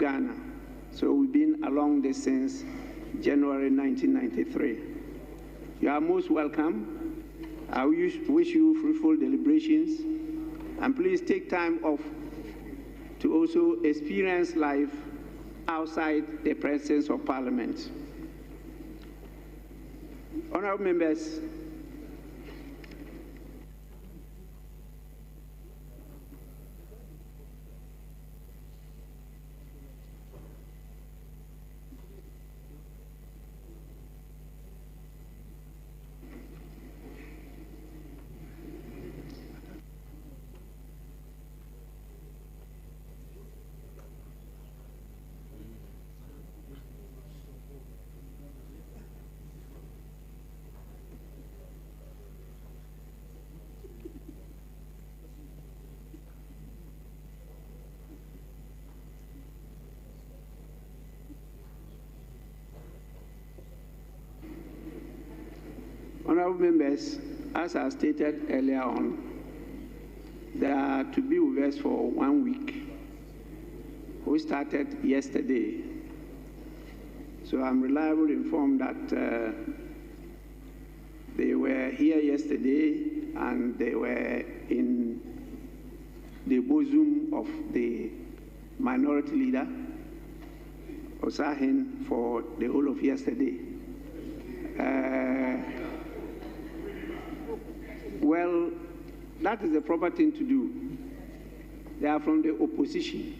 Ghana. So we've been along this since January 1993. You are most welcome. I wish you fruitful deliberations, and please take time off to also experience life outside the presence of Parliament. Honourable members, honourable members, as I stated earlier on, they are to be with us for 1 week. We started yesterday. So I'm reliably informed that they were here yesterday and they were in the bosom of the minority leader, Osahin, for the whole of yesterday. Well, that is the proper thing to do. They are from the opposition.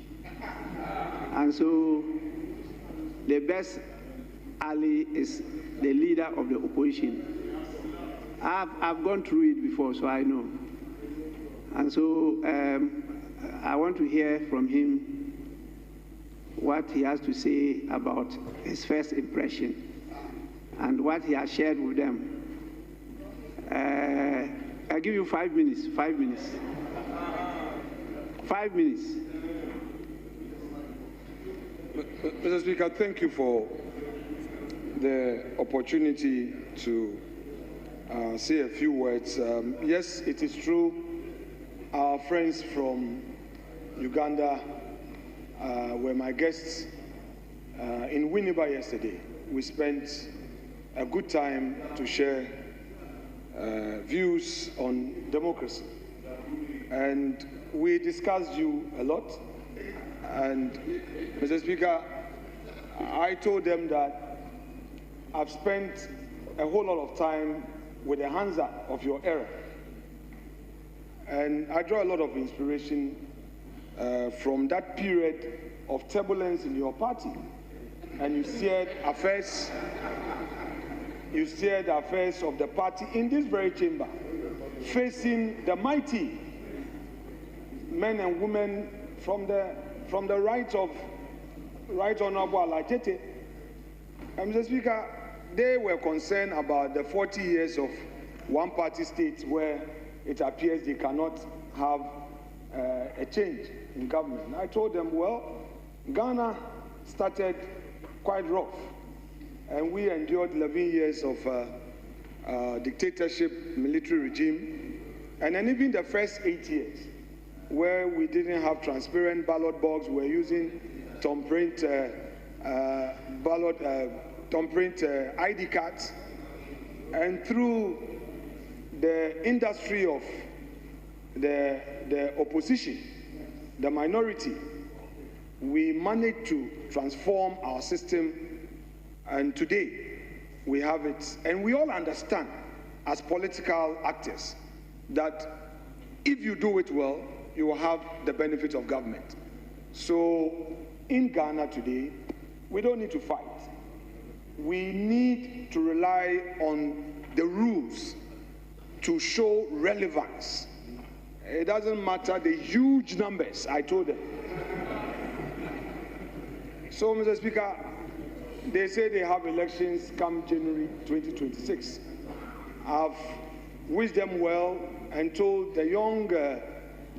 And so the best ally is the leader of the opposition. I've gone through it before, so I know. And so I want to hear from him what he has to say about his first impression and what he has shared with them. I'll give you 5 minutes, 5 minutes. 5 minutes. Mr. Speaker, thank you for the opportunity to say a few words. Yes, it is true. Our friends from Uganda were my guests in Winneba yesterday. We spent a good time to share views on democracy. And we discussed you a lot. And Mr. Speaker, I told them that I've spent a whole lot of time with the Hansa of your era. And I draw a lot of inspiration from that period of turbulence in your party. And you steered affairs of the party in this very chamber, facing the mighty men and women from the right of Right Honorable Alajete. And Mr. Speaker, they were concerned about the 40 years of one-party state where it appears they cannot have a change in government. And I told them, well, Ghana started quite rough, and we endured 11 years of dictatorship, military regime, and then even the first 8 years, where we didn't have transparent ballot box, we were using thumbprint ID cards, and through the industry of the opposition, the minority, we managed to transform our system, and today we have it. And we all understand as political actors that if you do it well, you will have the benefit of government. So in Ghana today, we don't need to fight. We need to rely on the rules to show relevance. It doesn't matter the huge numbers, I told them. So, Mr. Speaker, they say they have elections come January 2026. I've wished them well and told the young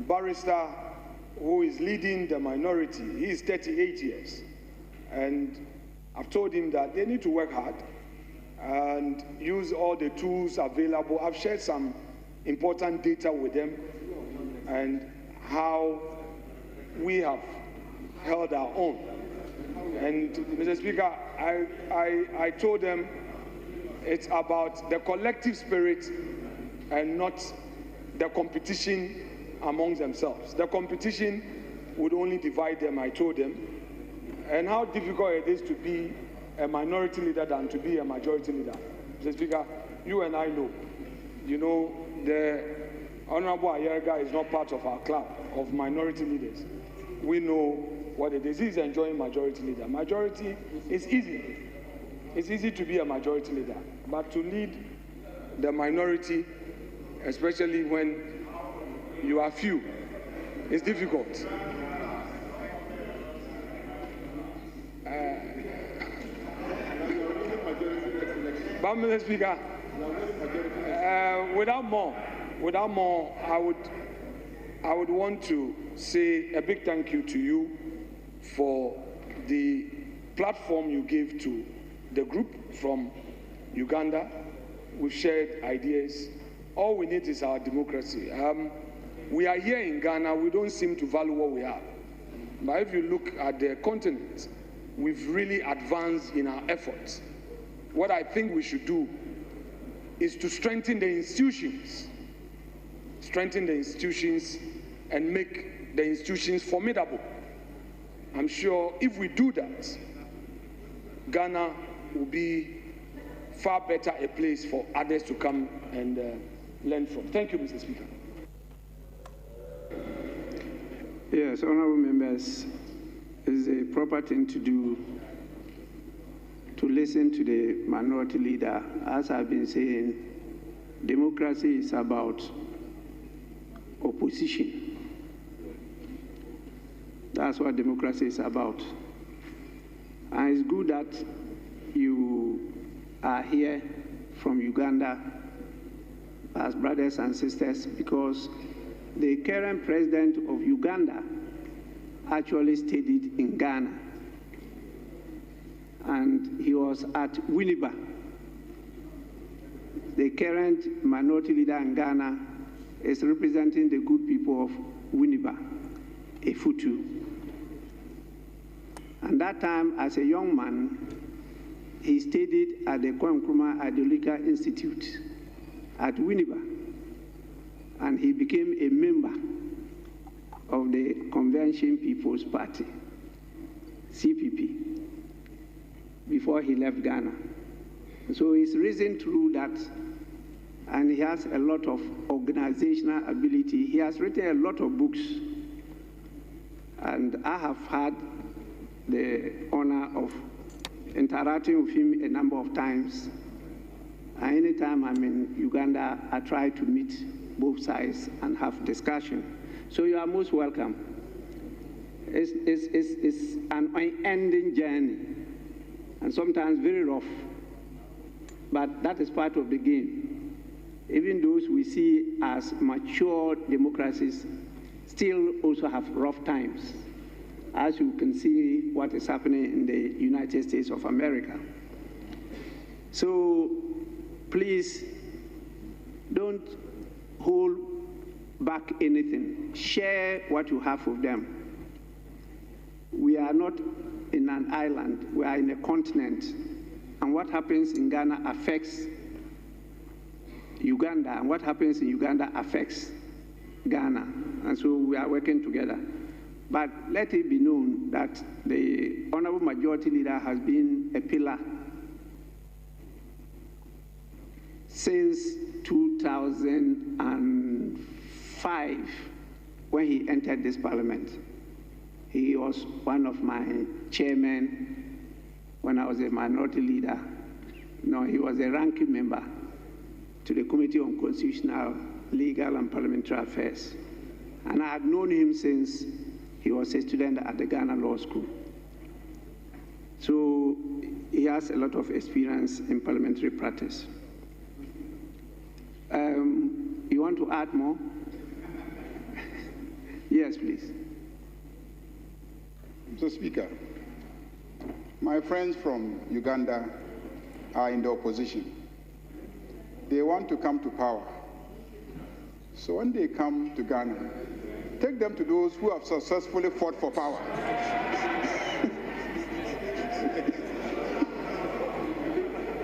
barrister who is leading the minority, he is 38 years. And I've told him that they need to work hard and use all the tools available. I've shared some important data with them and how we have held our own. And Mr. Speaker, I told them it's about the collective spirit and not the competition amongst themselves. The competition would only divide them, I told them, and how difficult it is to be a minority leader than to be a majority leader. Mr. Speaker, you and I know, you know, the Honorable Ayerga is not part of our club of minority leaders. We know what it is. He's enjoying majority leader. Majority is easy. It's easy to be a majority leader, but to lead the minority, especially when you are few, is difficult. But Mr. Speaker, without more, I would want to say a big thank you to you for the platform you gave to the group from Uganda. We've shared ideas. All we need is our democracy. We are here in Ghana. We don't seem to value what we have. But if you look at the continent, we've really advanced in our efforts. What I think we should do is to strengthen the institutions and make the institutions formidable. I'm sure if we do that, Ghana will be far better a place for others to come and learn from. Thank you, Mr. Speaker. Yes, honorable members, it's a proper thing to do to listen to the minority leader. As I've been saying, democracy is about opposition. That's what democracy is about. And it's good that you are here from Uganda as brothers and sisters, because the current president of Uganda actually studied in Ghana. And he was at Winneba. The current minority leader in Ghana is representing the good people of Winneba, Efutu. And that time, as a young man, he studied at the Nkrumah Ideological Institute at Winneba. And he became a member of the Convention People's Party, CPP, before he left Ghana. So he's risen through that, and he has a lot of organizational ability. He has written a lot of books, and I have had the honor of interacting with him a number of times. And anytime I'm in Uganda, I try to meet both sides and have discussion. So you are most welcome. It's an unending journey, and sometimes very rough, but that is part of the game. Even those we see as mature democracies still also have rough times, as you can see what is happening in the United States of America. So please don't hold back anything. Share what you have with them. We are not in an island, we are in a continent, and what happens in Ghana affects Uganda, and what happens in Uganda affects Ghana, and so we are working together. But let it be known that the Honorable Majority Leader has been a pillar since 2005 when he entered this parliament. He was one of my chairmen when I was a minority leader. No, he was a ranking member to the Committee on Constitutional, Legal and Parliamentary Affairs. And I had known him since he was a student at the Ghana Law School. So he has a lot of experience in parliamentary practice. You want to add more? Yes, please. Mr. Speaker, my friends from Uganda are in the opposition. They want to come to power. So when they come to Ghana, take them to those who have successfully fought for power.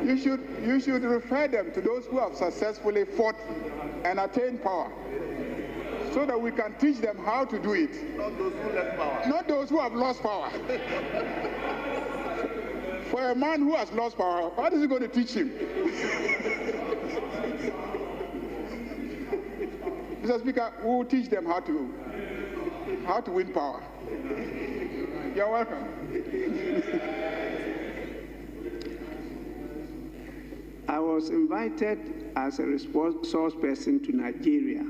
You should refer them to those who have successfully fought and attained power, so that we can teach them how to do it. Not those who left power. Not those who have lost power. For a man who has lost power, what is he going to teach him? Mr. Speaker, we will teach them how to win power. You're welcome. I was invited as a resource person to Nigeria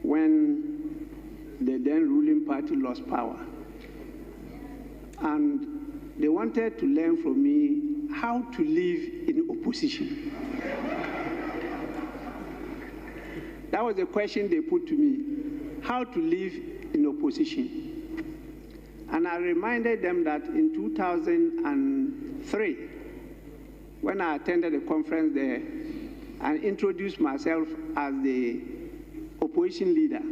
when the then ruling party lost power. And they wanted to learn from me how to live in opposition. That was the question they put to me, how to live in opposition. And I reminded them that in 2003, when I attended a conference there and introduced myself as the opposition leader,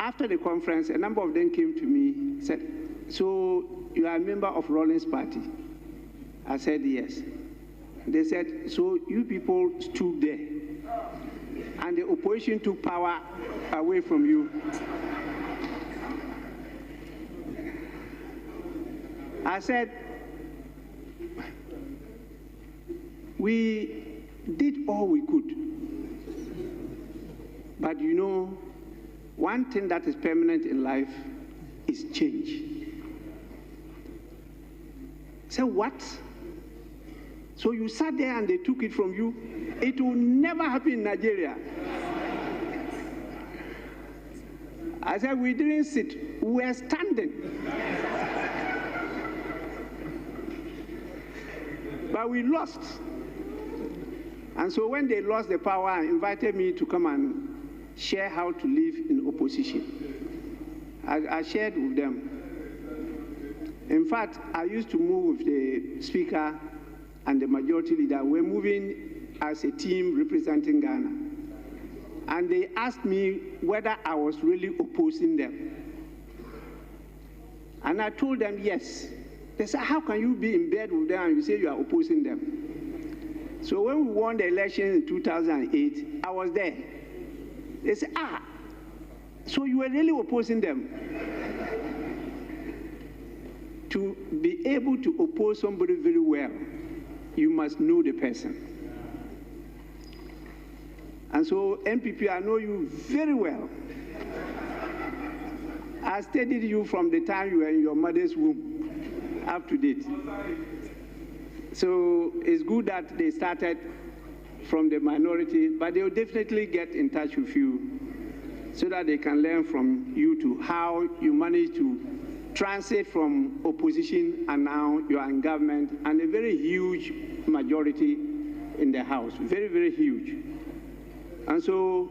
after the conference, a number of them came to me and said, "So you are a member of Rawlings Party?" I said, "Yes." They said, "So you people stood there and the opposition took power away from you?" I said, "We did all we could. But you know, one thing that is permanent in life is change." So what? So you sat there and they took it from you? It will never happen in Nigeria. I said, "We didn't sit, we were standing." But we lost. And so when they lost the power and invited me to come and share how to live in opposition, I shared with them. In fact, I used to move with the Speaker and the Majority Leader. We're moving as a team representing Ghana. And they asked me whether I was really opposing them. And I told them yes. They said, "How can you be in bed with them and you say you are opposing them?" So when we won the election in 2008, I was there. They said, "So you were really opposing them?" To be able to oppose somebody very well, you must know the person. And so, MPP, I know you very well. I studied you from the time you were in your mother's womb up to date. So it's good that they started from the minority, but they'll definitely get in touch with you so that they can learn from you to how you manage to transit from opposition and now you are in government and a very huge majority in the House, very, very huge. And so,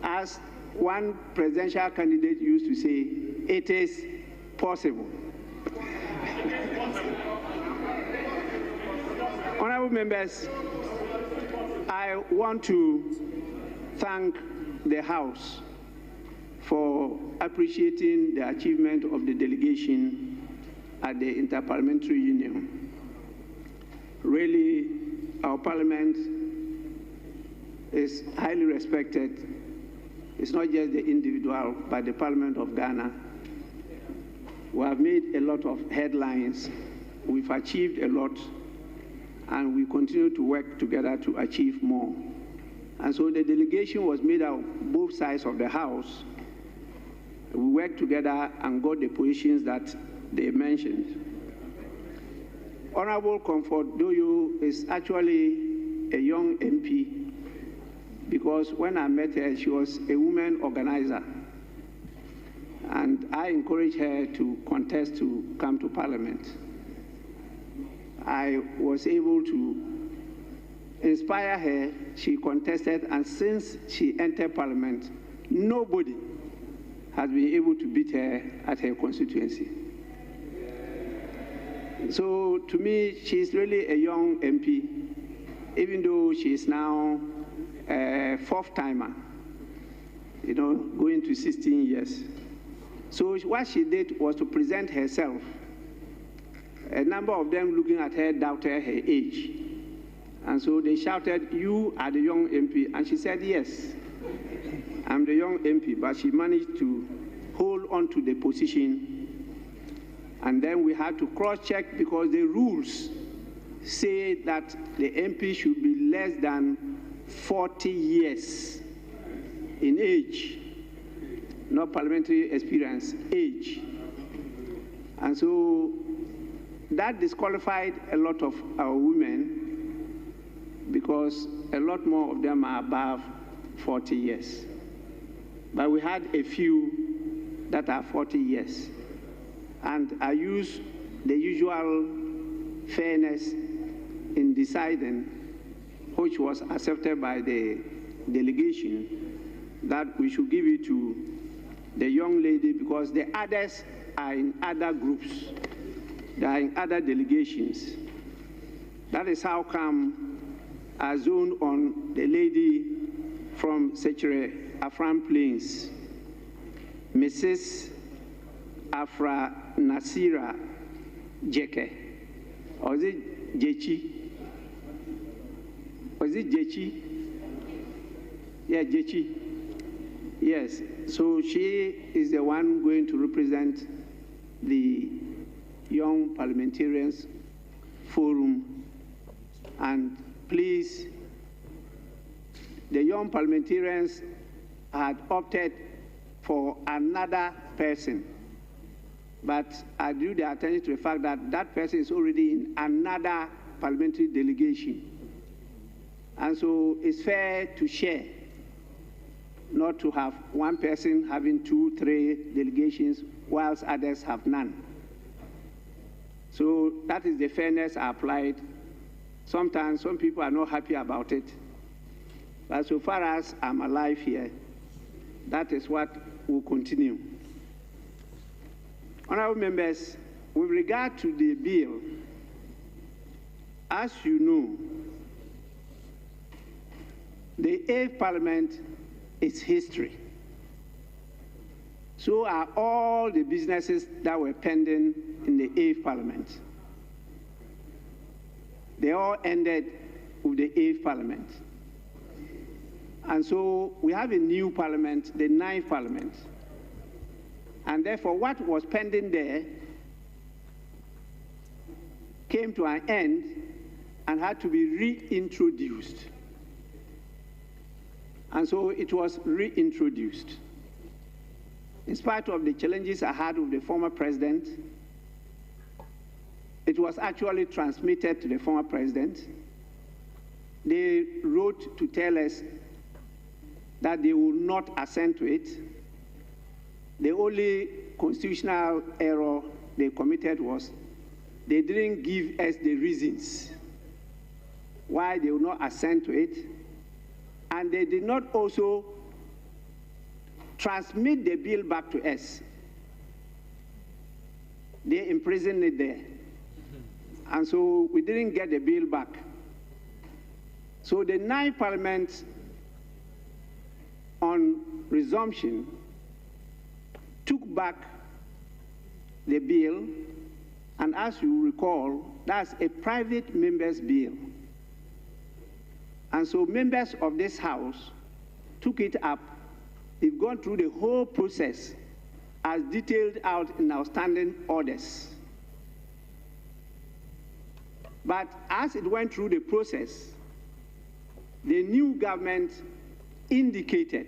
as one presidential candidate used to say, it is possible. Honorable members, I want to thank the House for appreciating the achievement of the delegation at the Interparliamentary Union. Really, our Parliament is highly respected. It's not just the individual, but the Parliament of Ghana. We have made a lot of headlines. We've achieved a lot, and we continue to work together to achieve more. And so the delegation was made out of both sides of the House. We worked together and got the positions that they mentioned. Honorable Comfort Doyo is actually a young MP because when I met her, she was a woman organizer. And I encouraged her to contest to come to Parliament. I was able to inspire her. She contested, and since she entered Parliament, nobody has been able to beat her at her constituency. So to me, she's really a young MP, even though she's now a fourth timer, going to 16 years. So what she did was to present herself a number of them looking at her doubted her age. And so they shouted, "You are the young MP." And she said, "Yes, I'm the young MP," but she managed to hold on to the position. And then we had to cross-check because the rules say that the MP should be less than 40 years in age, not parliamentary experience, age. And so that disqualified a lot of our women because a lot more of them are above 40 years. But we had a few that are 40 years. And I use the usual fairness in deciding, which was accepted by the delegation, that we should give it to the young lady because the others are in other groups. They are in other delegations. That is how come I zoned on the lady from Sechere Afram Plains, Mrs. Afra Nasira Jeke. Or is it Jechi? Was it Jechi? Yeah, Jechi. Yes. So she is the one going to represent the Young Parliamentarians Forum. And please, the young parliamentarians had opted for another person. But I drew their attention to the fact that that person is already in another parliamentary delegation. And so it's fair to share, not to have one person having 2, 3 delegations, whilst others have none. So that is the fairness I applied. Sometimes some people are not happy about it. But so far as I'm alive here, that is what will continue. Honorable members, with regard to the bill, as you know, the 8th Parliament is history. So are all the businesses that were pending in the 8th Parliament. They all ended with the 8th Parliament. And so we have a new Parliament, the 9th Parliament. And therefore, what was pending there came to an end and had to be reintroduced. And so it was reintroduced. In spite of the challenges I had with the former president, it was actually transmitted to the former president. They wrote to tell us that they will not assent to it. The only constitutional error they committed was they didn't give us the reasons why they will not assent to it. And they did not also transmit the bill back to us. They imprisoned it there. And so we didn't get the bill back. So the 9th Parliament, on resumption, took back the bill, and as you recall, that's a private member's bill. And so members of this House took it up. They've gone through the whole process as detailed out in our standing orders. But as it went through the process, the new government indicated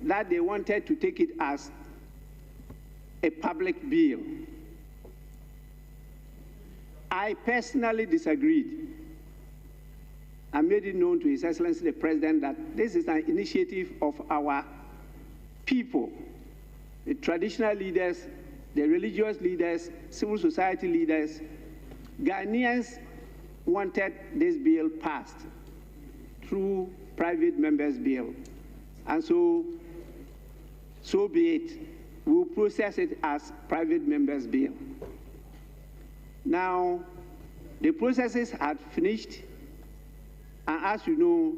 that they wanted to take it as a public bill. I personally disagreed. I made it known to His Excellency the President that this is an initiative of our people, the traditional leaders, the religious leaders, civil society leaders. Ghanaians wanted this bill passed through private members' bill. And so be it. We'll process it as private members' bill. Now, the processes had finished, and as you know,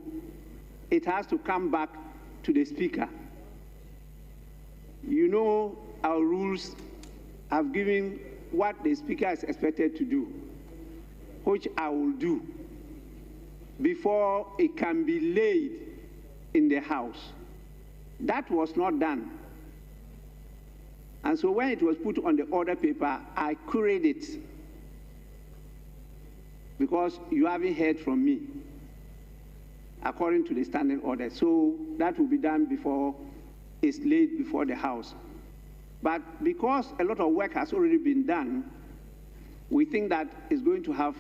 it has to come back to the Speaker. You know, our rules have given what the Speaker is expected to do, which I will do, before it can be laid in the House. That was not done. And so when it was put on the order paper, I queried it because you haven't heard from me according to the standing order. So that will be done before it's laid before the House. But because a lot of work has already been done, we think that it's going to have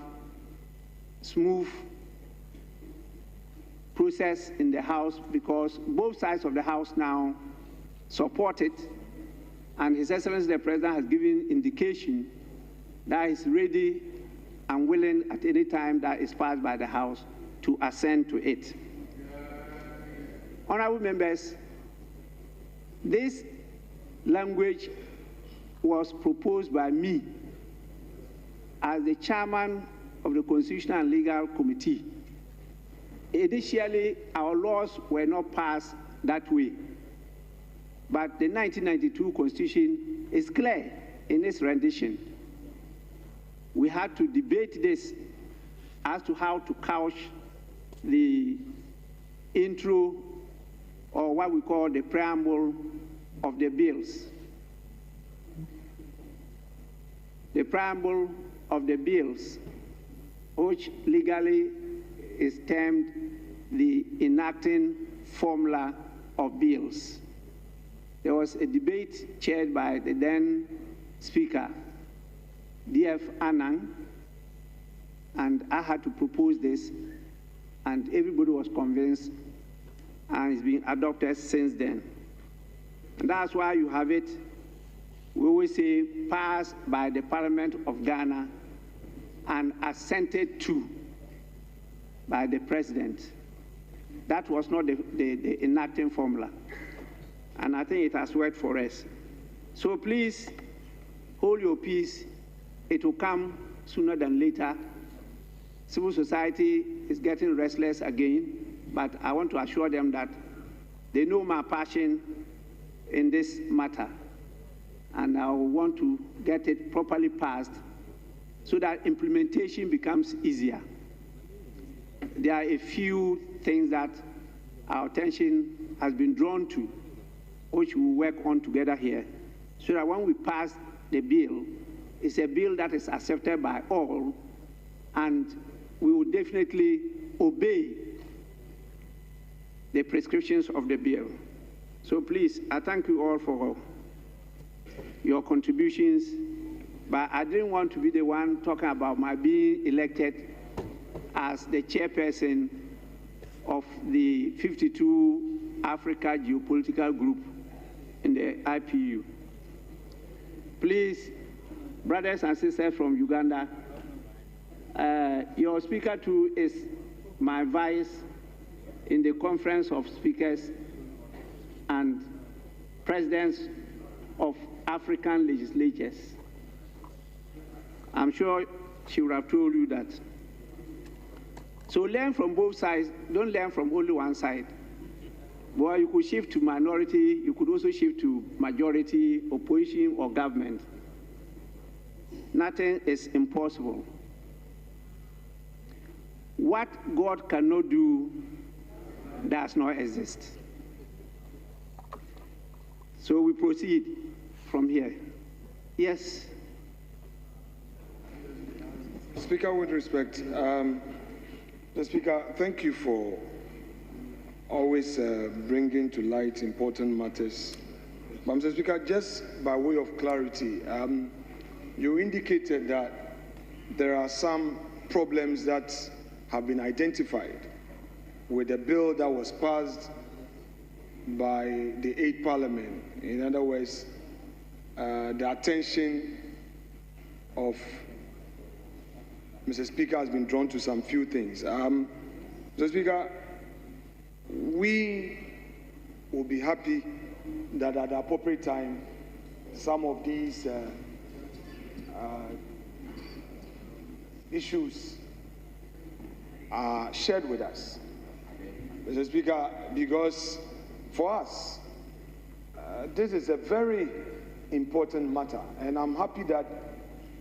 smooth process in the House because both sides of the House now support it, and His Excellency the President has given indication that he's ready and willing at any time that is passed by the House to assent to it. Honorable members, this language was proposed by me as the chairman of the Constitutional and Legal Committee. Initially, our laws were not passed that way, but the 1992 Constitution is clear in its rendition. We had to debate this as to how to couch the intro, or what we call the preamble of the bills. The preamble of the bills, which legally is termed the enacting formula of bills. There was a debate chaired by the then Speaker, D.F. Anang, and I had to propose this, and everybody was convinced, and it's been adopted since then. And that's why you have it, we always say, passed by the Parliament of Ghana and assented to by the President. That was not the enacting formula. And I think it has worked for us. So please, hold your peace. It will come sooner than later. Civil society is getting restless again, but I want to assure them that they know my passion in this matter, and I want to get it properly passed so that implementation becomes easier. There are a few things that our attention has been drawn to, which we'll work on together here, so that when we pass the bill, it's a bill that is accepted by all, and we will definitely obey the prescriptions of the bill. So please, I thank you all for your contributions, but I didn't want to be the one talking about my being elected as the chairperson of the 52 Africa Geopolitical Group in the IPU. Please, brothers and sisters from Uganda, your speaker too is my vice in the Conference of Speakers and Presidents of African Legislatures. I'm sure she would have told you that. So learn from both sides, don't learn from only one side. Well, you could shift to minority, you could also shift to majority, opposition, or government. Nothing is impossible. What God cannot do does not exist. So we proceed from here. Yes? Speaker, with respect, the Speaker, thank you for always bringing to light important matters. But Mr. Speaker, just by way of clarity, you indicated that there are some problems that have been identified with the bill that was passed by the 8th Parliament. In other words, the attention of Mr. Speaker has been drawn to some few things. Mr. Speaker, we will be happy that at the appropriate time, some of these issues are shared with us, Mr. Speaker, because for us, this is a very important matter, and I'm happy that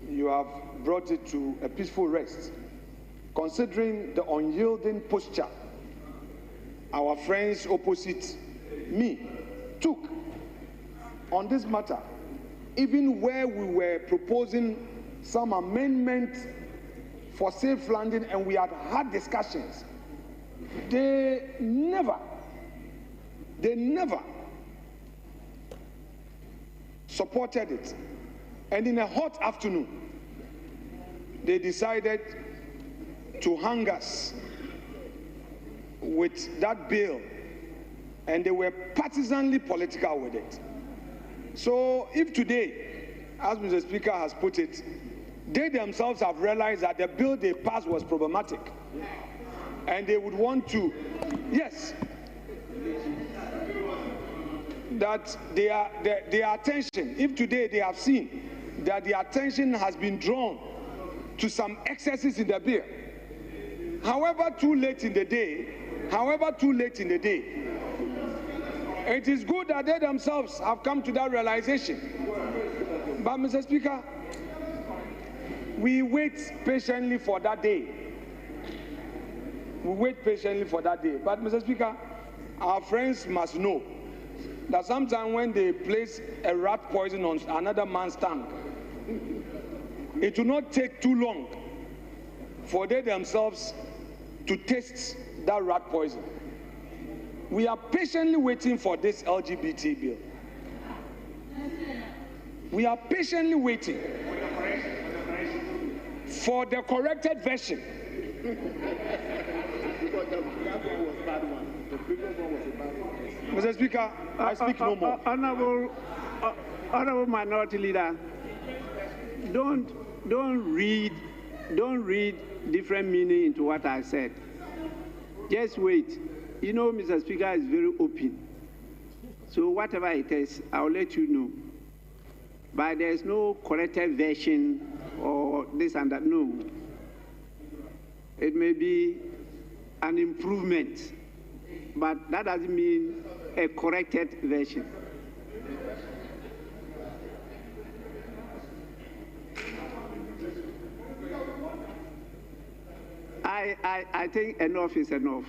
you have brought it to a peaceful rest, considering the unyielding posture our friends opposite me took on this matter, even where we were proposing some amendment for safe landing and we had had discussions. They never supported it. And in a hot afternoon, they decided to hang us with that bill, and they were partisanly political with it. So if today, as Mr. Speaker has put it, they themselves have realized that the bill they passed was problematic, and they would want to, yes, that their attention, if today they have seen that the attention has been drawn to some excesses in the bill, however too late in the day, it is good that they themselves have come to that realization. But Mr. Speaker, we wait patiently for that day. But Mr. Speaker, our friends must know that sometimes when they place a rat poison on another man's tongue, it will not take too long for they themselves to taste that rat poison. We are patiently waiting for this LGBT bill. We are patiently waiting for the corrected version. Mr. Speaker, I speak no more. Honorable Minority Leader, don't read different meaning into what I said. Just wait. You know, Mr. Speaker is very open. So whatever it is, I'll let you know. But there's no corrected version or this and that. No. It may be an improvement, but that doesn't mean a corrected version. I think enough is enough.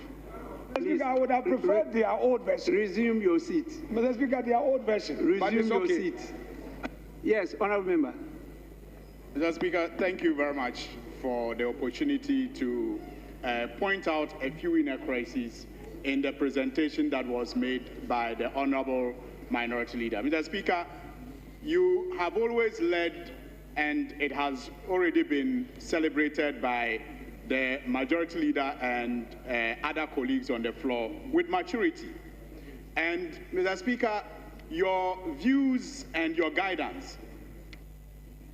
Mr. Speaker, I would have preferred their old version. Resume your seat. Mr. Speaker, their old version. Resume your seat. Yes, Honourable Member. Mr. Speaker, thank you very much for the opportunity to point out a few inaccuracies in the presentation that was made by the Honourable Minority Leader. Mr. Speaker, you have always led, and it has already been celebrated by the Majority Leader and other colleagues on the floor, with maturity. And Mr. Speaker, your views and your guidance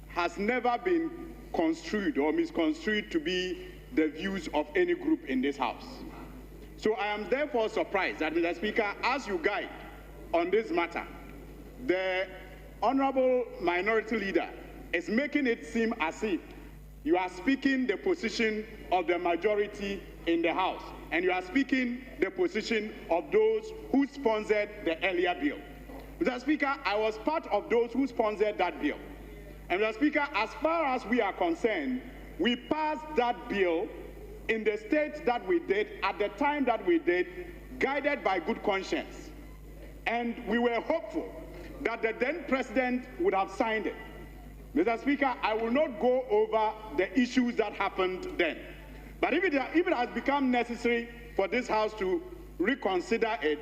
has never been construed or misconstrued to be the views of any group in this House. So I am therefore surprised that, Mr. Speaker, as you guide on this matter, the Honourable Minority Leader is making it seem as if you are speaking the position of the majority in the House, and you are speaking the position of those who sponsored the earlier bill. Mr. Speaker, I was part of those who sponsored that bill. And Mr. Speaker, as far as we are concerned, we passed that bill in the state that we did, at the time that we did, guided by good conscience. And we were hopeful that the then president would have signed it. Mr. Speaker, I will not go over the issues that happened then. But if it has become necessary for this House to reconsider it,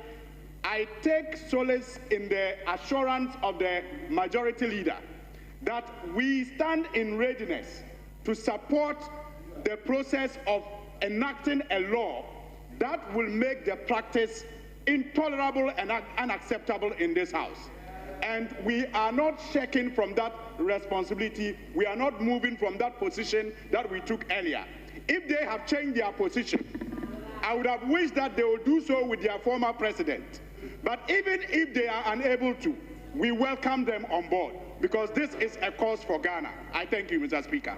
I take solace in the assurance of the Majority Leader that we stand in readiness to support the process of enacting a law that will make the practice intolerable and unacceptable in this House. And we are not shaking from that responsibility. We are not moving from that position that we took earlier. If they have changed their position, I would have wished that they would do so with their former president. But even if they are unable to, we welcome them on board, because this is a cause for Ghana. I thank you, Mr. Speaker.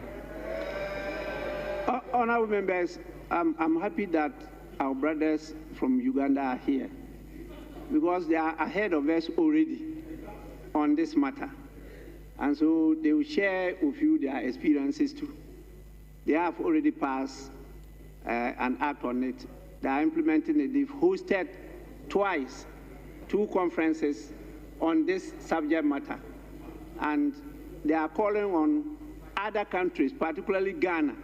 Honourable members, I'm happy that our brothers from Uganda are here, because they are ahead of us already on this matter. And so they will share with you their experiences too. They have already passed an act on it. They are implementing it. They've hosted twice 2 conferences on this subject matter. And they are calling on other countries, particularly Ghana,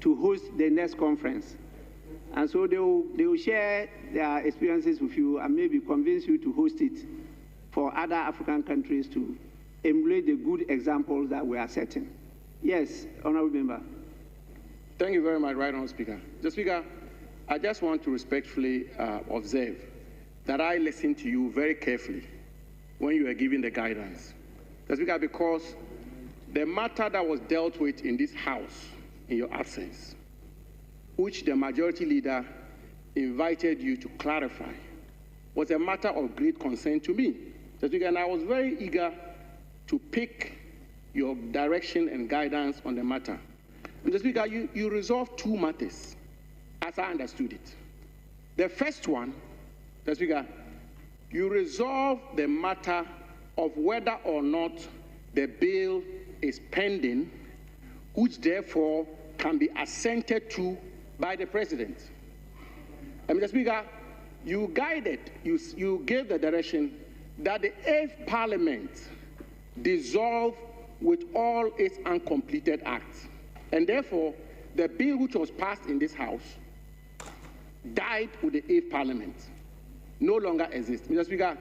to host the next conference. And so they will share their experiences with you and maybe convince you to host it for other African countries to emulate the good examples that we are setting. Yes, Honorable Member. Thank you very much, Right Honourable Speaker. Mr. Speaker, I just want to respectfully observe that I listened to you very carefully when you were giving the guidance. Mr. Speaker, because the matter that was dealt with in this House in your absence, which the majority leader invited you to clarify, was a matter of great concern to me. Mr. Speaker, and I was very eager to pick your direction and guidance on the matter. Mr. Speaker, you resolved 2 matters, as I understood it. The first one, Mr. Speaker, you resolved the matter of whether or not the bill is pending, which therefore can be assented to by the President. And Mr. Speaker, you gave the direction that the 8th Parliament dissolve with all its uncompleted acts. And therefore, the bill which was passed in this House died with the 8th Parliament, no longer exists. Mr. Speaker,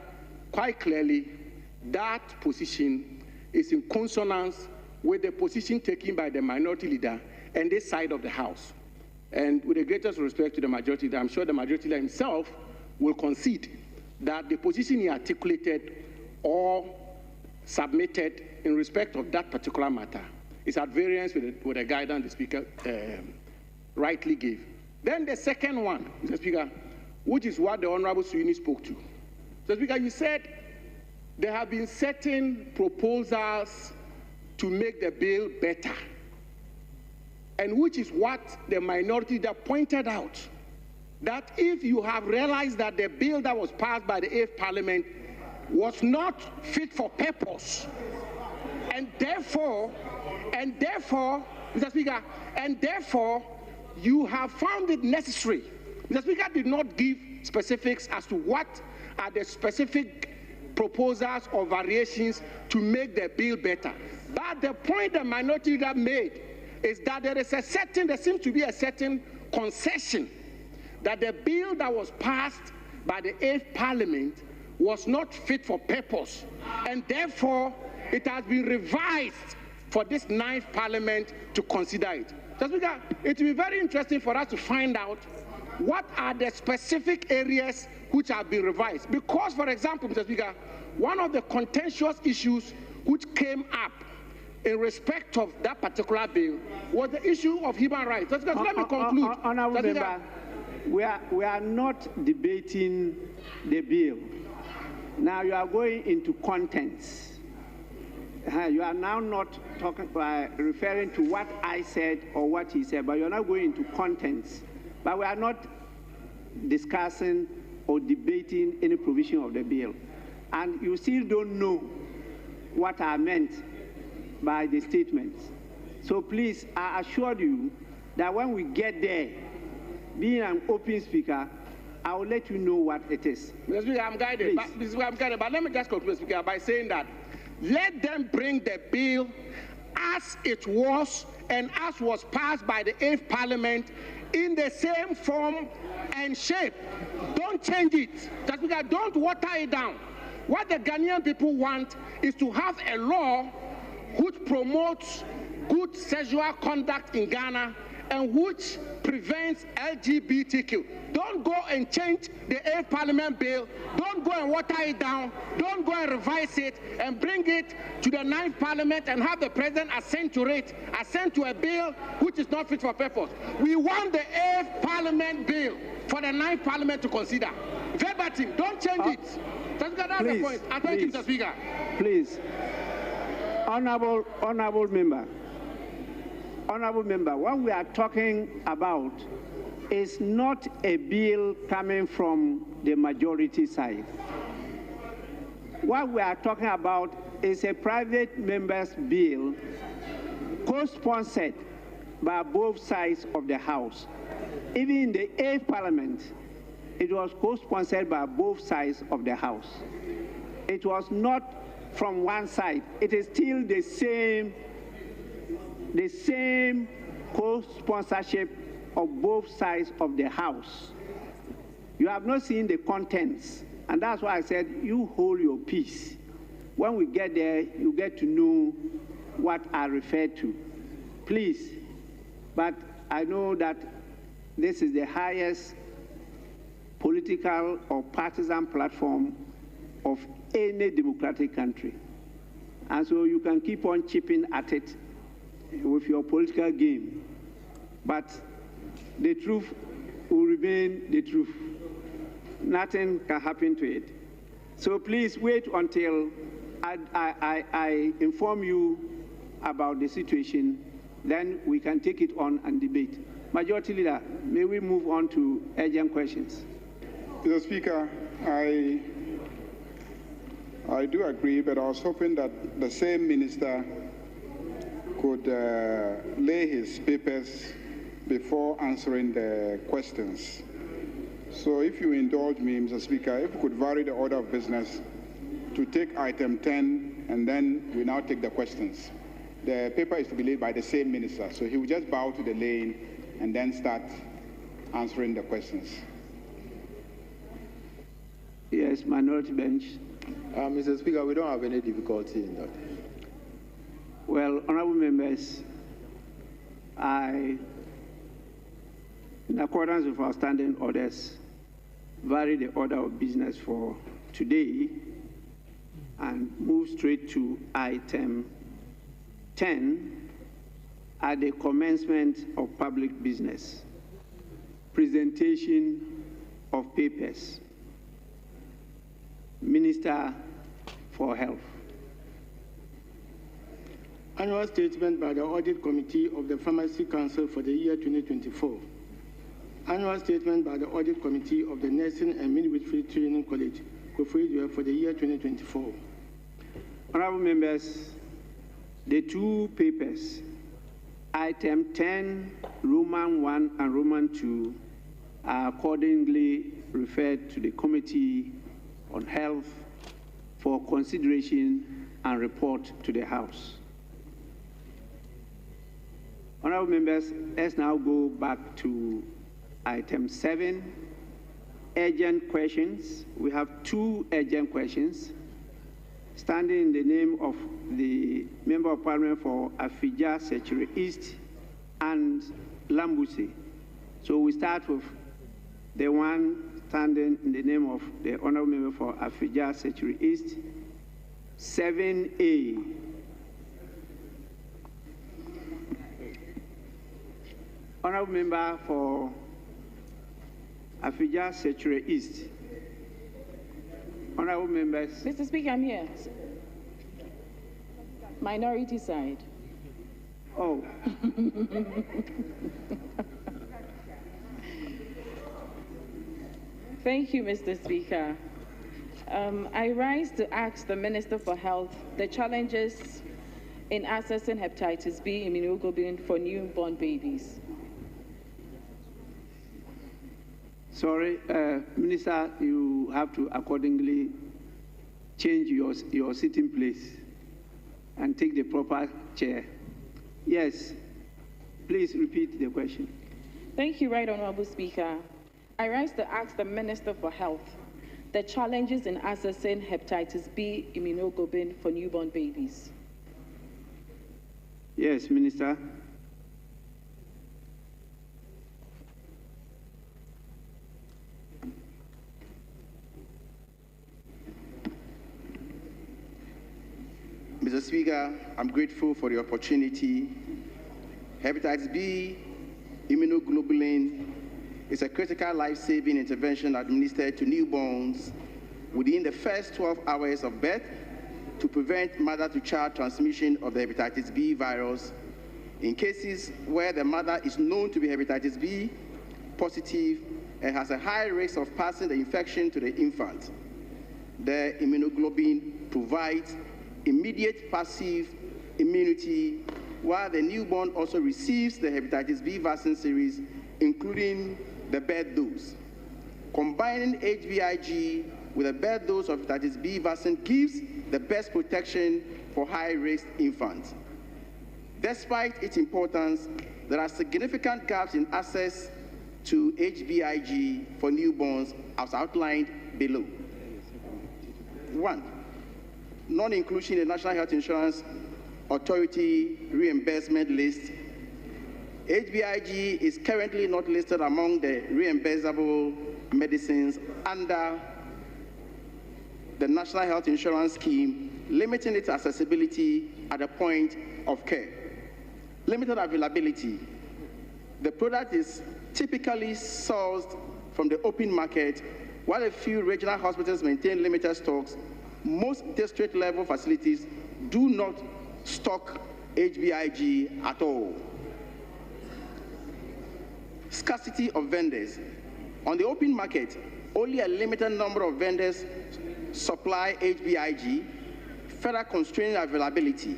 quite clearly, that position is in consonance with the position taken by the minority leader and this side of the House. And with the greatest respect to the majority leader, I'm sure the majority leader himself will concede that the position he articulated or submitted in respect of that particular matter is at variance with the guidance the Speaker rightly gave. Then the second one, Mr. Speaker, which is what the Honorable Suini spoke to. Mr. Speaker, you said there have been certain proposals to make the bill better, and which is what the minority leader pointed out, that if you have realized that the bill that was passed by the 8th Parliament was not fit for purpose, and therefore, Mr. Speaker, and therefore, you have found it necessary. Mr. Speaker did not give specifics as to what are the specific proposals or variations to make the bill better. But the point the minority leader made is that there seems to be a certain concession that the bill that was passed by the 8th Parliament was not fit for purpose, and therefore it has been revised for this 9th Parliament to consider it. Mr. Speaker, it will be very interesting for us to find out what are the specific areas which have been revised. Because, for example, Mr. Speaker, one of the contentious issues which came up in respect of that particular bill was the issue of human rights. Let me conclude. Honourable Member, we are not debating the bill. Now you are going into contents. You are now not talking referring to what I said or what he said, but you are not going into contents. But we are not discussing or debating any provision of the bill. And you still don't know what I meant by the statements. So please, I assure you that when we get there, being an open speaker, I will let you know what it is. Mr. Speaker, I'm guided. But let me just conclude, Speaker, by saying that let them bring the bill as it was and as was passed by the 8th Parliament in the same form and shape. Don't change it. Mr. Speaker, don't water it down. What the Ghanaian people want is to have a law which promotes good sexual conduct in Ghana and which prevents LGBTQ. Don't go and change the 8th Parliament bill. Don't go and water it down. Don't go and revise it and bring it to the 9th Parliament and have the President assent to it, assent to a bill which is not fit for purpose. We want the 8th Parliament bill for the 9th Parliament to consider. Verbatim, don't change it. That's the point. I thank you, Mr. Speaker. Please. Honourable member, what we are talking about is not a bill coming from the majority side. What we are talking about is a private member's bill co-sponsored by both sides of the House. Even in the 8th Parliament, it was co-sponsored by both sides of the House. It was not from one side. It is still the same co-sponsorship of both sides of the House. You have not seen the contents, and that's why I said you hold your peace. When we get there, you get to know what I refer to. Please, but I know that this is the highest political or partisan platform of any democratic country. And so you can keep on chipping at it with your political game. But the truth will remain the truth. Nothing can happen to it. So please wait until I inform you about the situation, then we can take it on and debate. Majority Leader, may we move on to urgent questions? Mr. Speaker, I do agree, but I was hoping that the same minister could lay his papers before answering the questions. So if you indulge me, Mr. Speaker, if we could vary the order of business to take item 10, and then we now take the questions. The paper is to be laid by the same minister, so he will just bow to the laying and then start answering the questions. Yes, minority bench. Mr. Speaker, we don't have any difficulty in that. Well, honorable members, in accordance with our standing orders, vary the order of business for today and move straight to item 10 at the commencement of public business, presentation of papers. Minister for Health. Annual statement by the Audit Committee of the Pharmacy Council for the year 2024. Annual statement by the Audit Committee of the Nursing and Midwifery Training College, Koforidua, for the year 2024. Honorable members, the two papers, item 10, Roman 1 and Roman 2, are accordingly referred to the Committee on Health for consideration and report to the House. Honorable members, let's now go back to item 7, urgent questions. We have two urgent questions. Standing in the name of the Member of Parliament for Afija, Sechere East, and Lambuse. So we start with the one standing in the name of the Honorable Member for Afija, Sechere East, 7A. Honorable Member for Afija, Sechere East. Honorable members. Mr. Speaker, I'm here. Minority side. Oh. Thank you, Mr. Speaker. I rise to ask the Minister for Health the challenges in accessing hepatitis B immunoglobulin for newborn babies. Sorry, Minister, you have to accordingly change your sitting place and take the proper chair. Yes, please repeat the question. Thank you, Right Honourable Speaker. I rise to ask the Minister for Health the challenges in accessing hepatitis B immunoglobulin for newborn babies. Yes, Minister. Mr. Speaker, I'm grateful for the opportunity. Hepatitis B immunoglobulin is a critical life-saving intervention administered to newborns within the first 12 hours of birth to prevent mother-to-child transmission of the hepatitis B virus in cases where the mother is known to be hepatitis B positive and has a high risk of passing the infection to the infant. The immunoglobulin provides immediate passive immunity, while the newborn also receives the hepatitis B vaccine series, including the birth dose. Combining HBIG with a birth dose of hepatitis B vaccine gives the best protection for high-risk infants. Despite its importance, there are significant gaps in access to HBIG for newborns as outlined below. 1. Non-inclusion in the National Health Insurance Authority reimbursement list. HBIG is currently not listed among the reimbursable medicines under the National Health Insurance Scheme, limiting its accessibility at the point of care. Limited availability. The product is typically sourced from the open market, while a few regional hospitals maintain limited stocks. Most district-level facilities do not stock HBIG at all. Scarcity of vendors. On the open market, only a limited number of vendors supply HBIG, further constraining availability.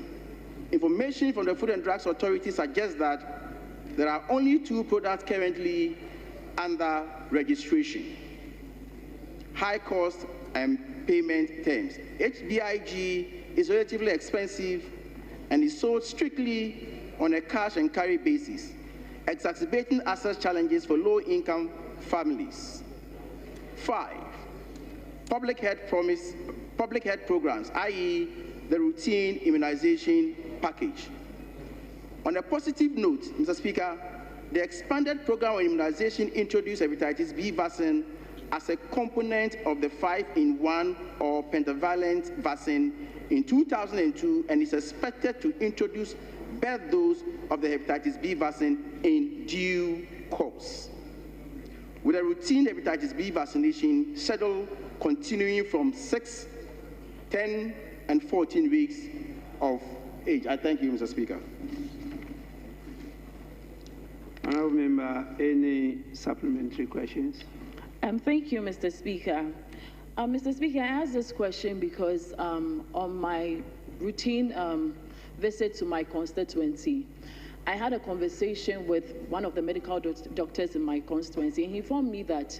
Information from the Food and Drugs Authority suggests that there are only 2 products currently under registration. High cost and payment terms. HBIG is relatively expensive and is sold strictly on a cash and carry basis, exacerbating access challenges for low-income families. 5. Public health programs, i.e. the routine immunization package. On a positive note, Mr. Speaker, the expanded program on immunization introduced hepatitis B vaccine as a component of the 5-in-1 or pentavalent vaccine in 2002 and is expected to introduce birth dose of the hepatitis B vaccine in due course, with a routine hepatitis B vaccination schedule continuing from 6, 10, and 14 weeks of age. I thank you, Mr. Speaker. Honourable Member, any supplementary questions? Thank you, Mr. Speaker. Mr. Speaker, I asked this question because on my routine visit to my constituency, I had a conversation with one of the medical doctors in my constituency, and he informed me that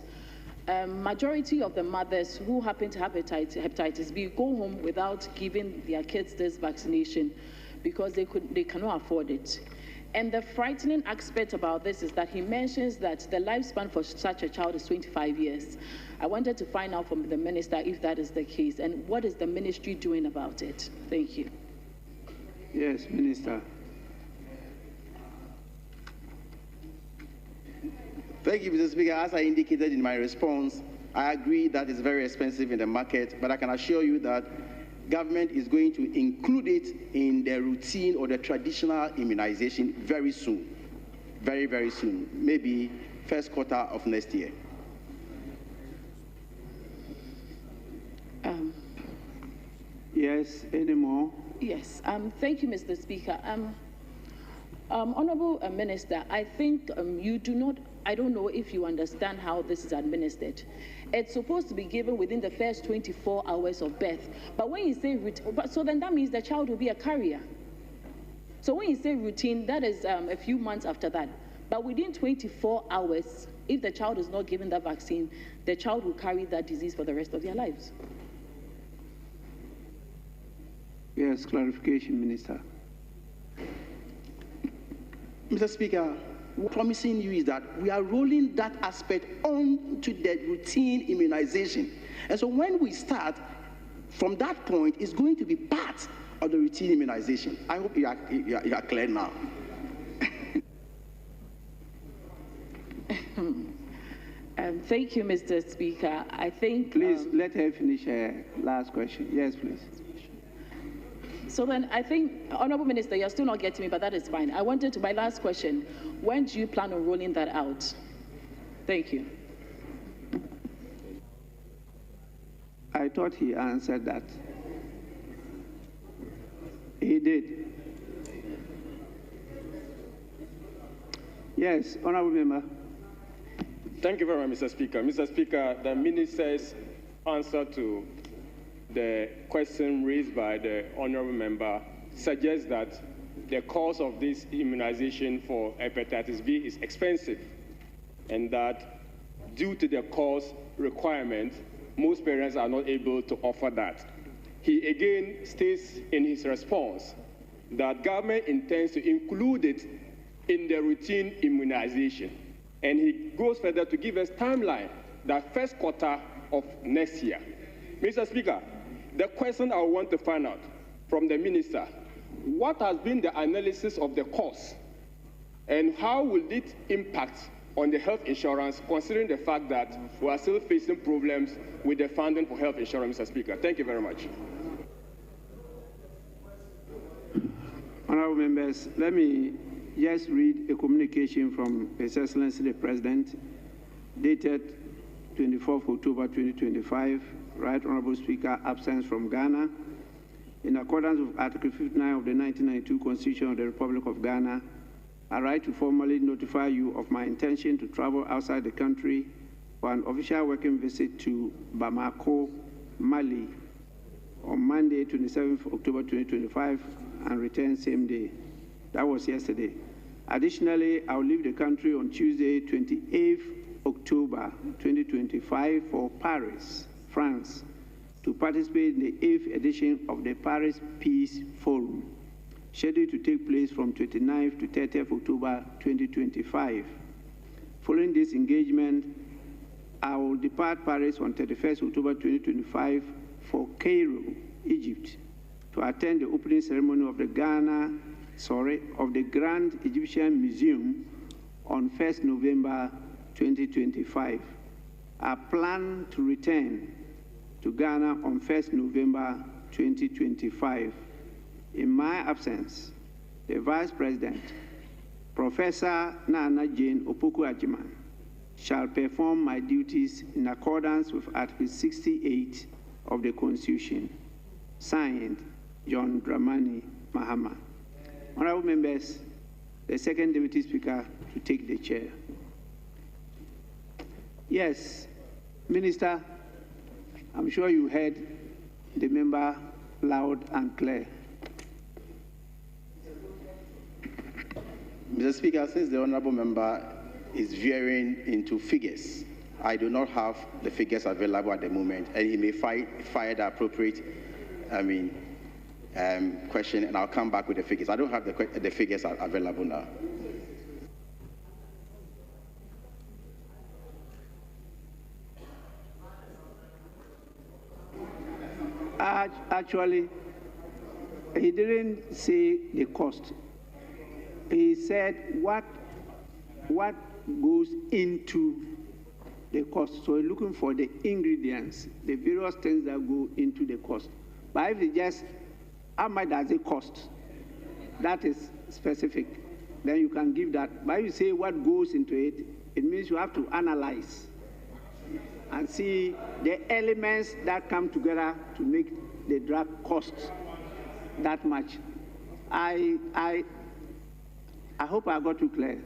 majority of the mothers who happen to have hepatitis B go home without giving their kids this vaccination because they cannot afford it. And the frightening aspect about this is that he mentions that the lifespan for such a child is 25 years. I wanted to find out from the minister if that is the case, and what is the ministry doing about it? Thank you. Yes, Minister. Thank you, Mr. Speaker. As I indicated in my response, I agree that it's very expensive in the market, but I can assure you that government is going to include it in the routine or the traditional immunization very soon, very, very soon, maybe first quarter of next year. Yes, any more? Yes, thank you, Mr. Speaker. Honourable Minister, I think you do not, I don't know if you understand how this is administered. It's supposed to be given within the first 24 hours of birth. But when you say routine, so then that means the child will be a carrier. So when you say routine, that is a few months after that. But within 24 hours, if the child is not given that vaccine, the child will carry that disease for the rest of their lives. Yes, clarification, Minister. Mr. Speaker, what I'm promising you is that we are rolling that aspect on to the routine immunization. And so when we start, from that point, it's going to be part of the routine immunization. I hope you are clear now. Thank you, Mr. Speaker. I think... Please, let her finish her last question. Yes, please. So then I think, Honourable Minister, you're still not getting me, but that is fine. I wanted to, my last question, when do you plan on rolling that out? Thank you. I thought he answered that. He did. Yes, Honourable Member. Thank you very much, Mr. Speaker. Mr. Speaker, the minister's answer to the question raised by the honorable member suggests that the cost of this immunization for hepatitis B is expensive, and that due to the cost requirement, most parents are not able to offer that. He again states in his response that government intends to include it in the routine immunization. And he goes further to give us timeline, that first quarter of next year. Mr. Speaker, the question I want to find out from the minister, what has been the analysis of the cost and how will it impact on the health insurance, considering the fact that we are still facing problems with the funding for health insurance, Mr. Speaker? Thank you very much. Honourable members, let me just read a communication from His Excellency the President, dated 24th October 2025. Right Honourable Speaker, absence from Ghana. In accordance with Article 59 of the 1992 Constitution of the Republic of Ghana, I write to formally notify you of my intention to travel outside the country for an official working visit to Bamako, Mali, on Monday, 27th October 2025, and return same day. That was yesterday. Additionally, I'll leave the country on Tuesday, 28th October 2025 for Paris, France, to participate in the 8th edition of the Paris Peace Forum, scheduled to take place from 29th to 30th October 2025. Following this engagement, I will depart Paris on 31st October 2025 for Cairo, Egypt, to attend the opening ceremony of the Grand Egyptian Museum on 1st November 2025. I plan to return to Ghana on 1st November 2025. In my absence, the Vice President, Professor Nana Jane Opoku-Agyeman, shall perform my duties in accordance with Article 68 of the Constitution. Signed, John Dramani Mahama. Honourable members, the second Deputy Speaker to take the chair. Yes, Minister, I'm sure you heard the member loud and clear. Mr. Speaker, since the honourable member is veering into figures, I do not have the figures available at the moment, and he may fire the appropriate, question, and I'll come back with the figures. I don't have the figures available now. Actually, he didn't say the cost. He said what goes into the cost. So we're looking for the ingredients, the various things that go into the cost. But if it's just how much does it cost, that is specific, then you can give that. But if you say what goes into it, it means you have to analyze and see the elements that come together to make the drug cost that much. I hope I got you clear.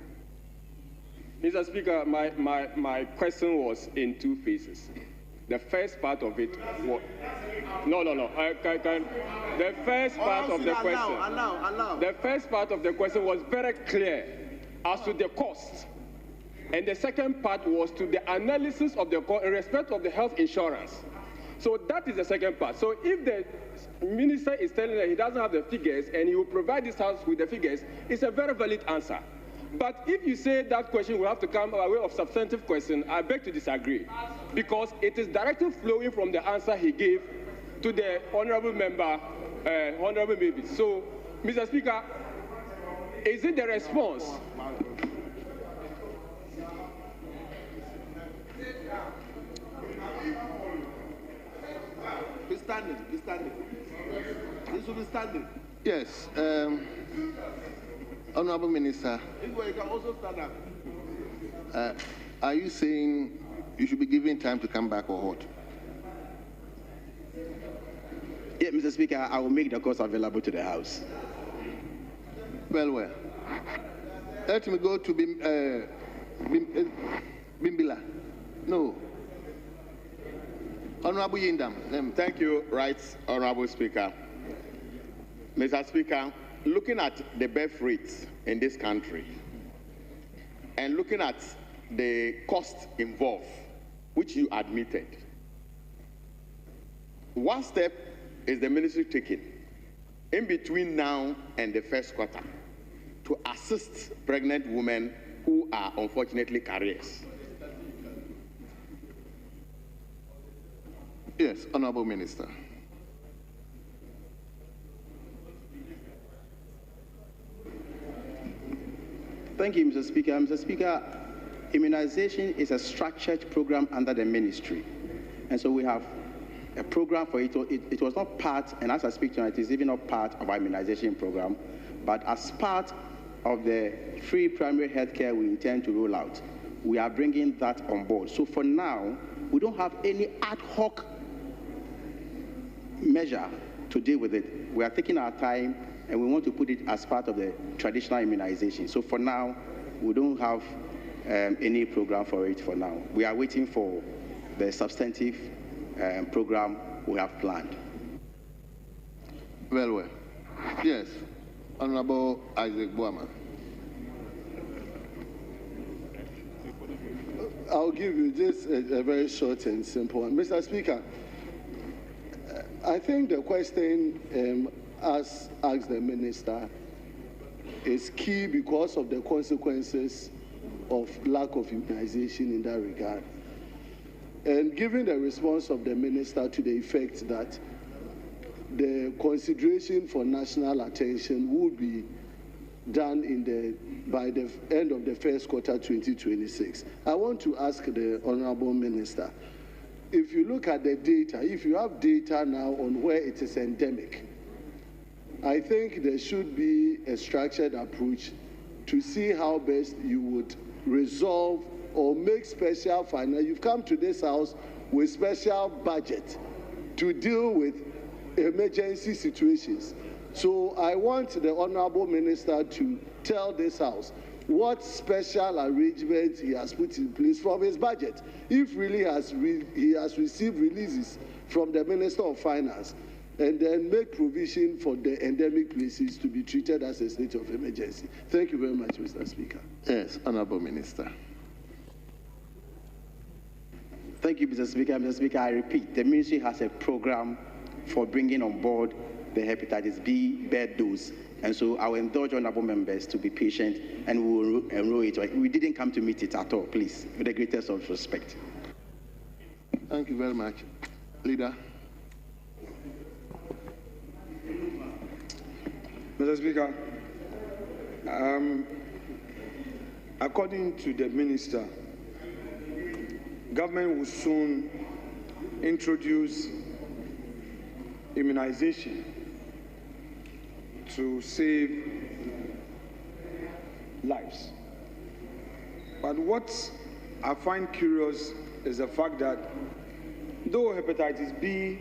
Mr. Speaker, my question was in two phases. The first part of it was... No. The first part of the question... The first part of the question was very clear as to the cost. And the second part was to the analysis of the cost in respect of the health insurance. So that is the second part. So if the minister is telling that he doesn't have the figures and he will provide this house with the figures, it's a very valid answer. But if you say that question will have to come by way of substantive question, I beg to disagree, because it is directly flowing from the answer he gave to the honourable member, Honourable Mavis. So, Mr. Speaker, is it the response? Be standing. This will be standing. Yes. Honourable Minister, You can also stand up. Are you saying you should be given time to come back or what? Yeah, Mr. Speaker, I will make the cost available to the House. Well. Let me go to Bimbila. No. Honorable Yindam. Thank you, Right Honorable Speaker. Mr. Speaker, looking at the birth rate in this country and looking at the cost involved, which you admitted, what step is the ministry taking in between now and the first quarter to assist pregnant women who are unfortunately carriers? Yes, Honorable Minister. Thank you, Mr. Speaker. Mr. Speaker, immunization is a structured program under the ministry. And so we have a program for it. It was not part, and as I speak tonight, it is even not part of our immunization program, but as part of the free primary health care we intend to roll out, we are bringing that on board. So for now, we don't have any ad hoc measure to deal with it. We are taking our time and we want to put it as part of the traditional immunization. So for now, we don't have any program for it for now. We are waiting for the substantive program we have planned. Well. Yes, Honorable Isaac Boama. I'll give you just a very short and simple one. Mr. Speaker, I think the question as asked the minister is key because of the consequences of lack of immunization in that regard. And given the response of the minister to the effect that the consideration for national attention would be done by the end of the first quarter 2026, I want to ask the Honorable Minister, if you look at the data, if you have data now on where it is endemic, I think there should be a structured approach to see how best you would resolve or make special finance. You've come to this house with special budget to deal with emergency situations. So I want the Honorable Minister to tell this house what special arrangements he has put in place from his budget. If really he has received releases from the Minister of Finance, and then make provision for the endemic places to be treated as a state of emergency. Thank you very much, Mr. Speaker. Yes, Honorable Minister. Thank you, Mr. Speaker. Mr. Speaker, I repeat, the ministry has a program for bringing on board the hepatitis B birth dose. And so I will indulge honorable members to be patient and we will enroll it. We didn't come to meet it at all, please, with the greatest of respect. Thank you very much. Leader. Mr. Speaker, according to the minister, government will soon introduce immunization to save lives. But what I find curious is the fact that though hepatitis B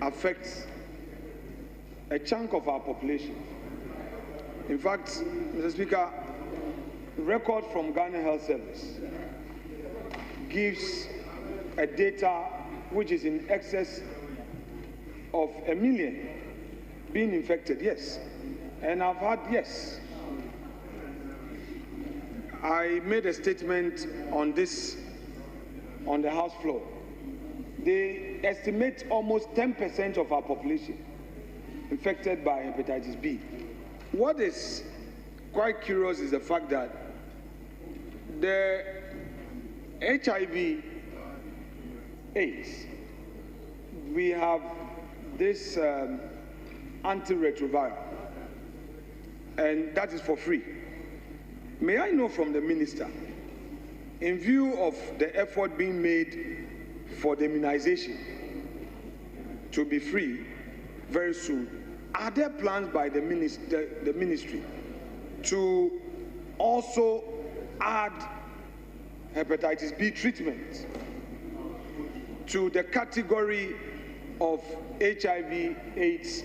affects a chunk of our population, in fact, Mr. Speaker, record from Ghana Health Service gives a data which is in excess of 1 million being infected, yes. And I've had, yes. I made a statement on this on the House floor. They estimate almost 10% of our population infected by hepatitis B. What is quite curious is the fact that the HIV AIDS, we have this antiretroviral, and that is for free. May I know from the minister, in view of the effort being made for the immunization to be free very soon, are there plans by the ministry to also add hepatitis B treatment to the category of HIV AIDS?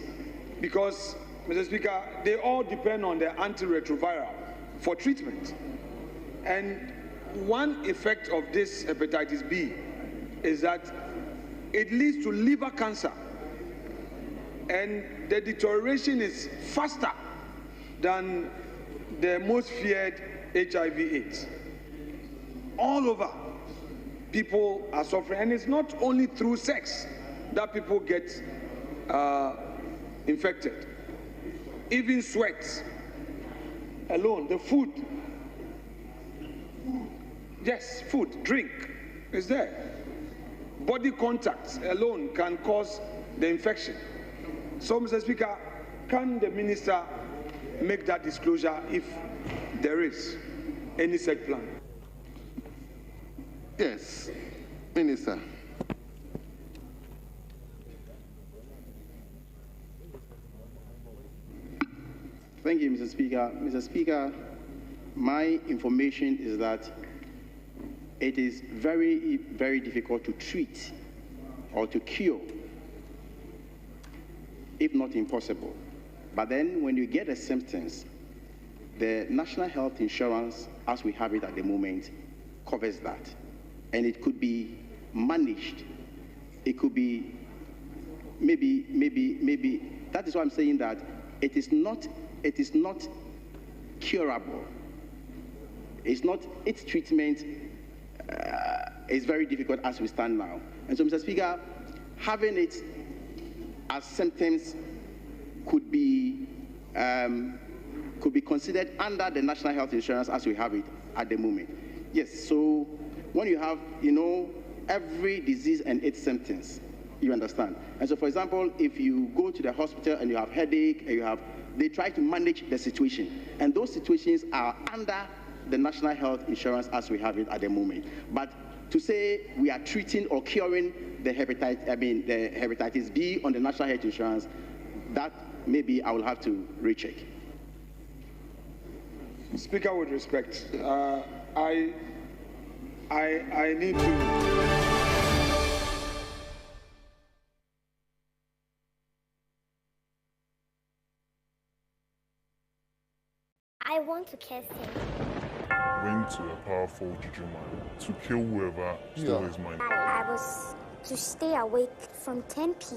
Because, Mr. Speaker, they all depend on the antiretroviral for treatment. And one effect of this hepatitis B is that it leads to liver cancer. And the deterioration is faster than the most feared HIV/AIDS. All over, people are suffering. And it's not only through sex that people get infected. Even sweat alone, the food. Yes, food, drink is there. Body contact alone can cause the infection. So, Mr. Speaker, can the minister make that disclosure if there is any such plan? Yes, Minister. Thank you, Mr. Speaker. Mr. Speaker, my information is that it is very, very difficult to treat or to cure, if not impossible. But then when you get the symptoms, the National Health Insurance, as we have it at the moment, covers that. And it could be managed. It could be maybe. That is why I'm saying that it is not curable. It's not, its treatment is very difficult as we stand now. And so, Mr. Speaker, having it as symptoms could be considered under the National Health Insurance as we have it at the moment. Yes, so when you have, every disease and its symptoms, you understand. And so, for example, if you go to the hospital and you have headache, and they try to manage the situation. And those situations are under the National Health Insurance as we have it at the moment. But to say we are treating or curing the hepatitis B on the National Health Insurance, that maybe I will have to recheck. Speaker, with respect, I need to. I want to kiss him. Went to a powerful juju man to kill whoever stole his money. I was to stay awake from 10 p.m.